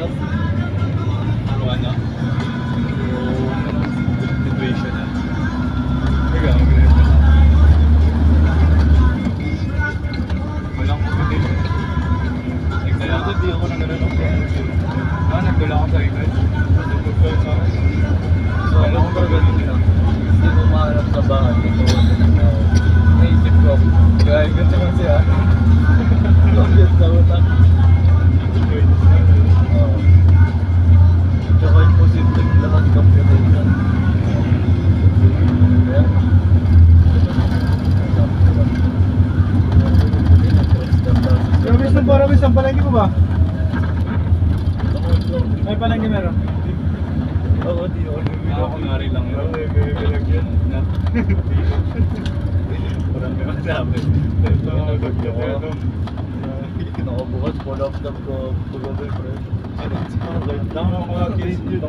Kung ano? Yung situation na. Ikaw, mag-rest ka. Walang competition. Nagdala ako, di ako nagdala ako. Nagdala ako sa ikot. So, ano kung gagawin nila? Hindi mo mahanap sa bahay. Ito, naisip ko. Kaya ganda lang siya. Longest sa utak. Tsaka imposible lahat computation. Kaya, Rabis ang palengke mo ba? May palengke meron? ako di ako Nakakunwari lang yun. nilagyan. Parang may masabi. Nakabukas, full of them ko. Pagod friend. Tama ko mga kids yun.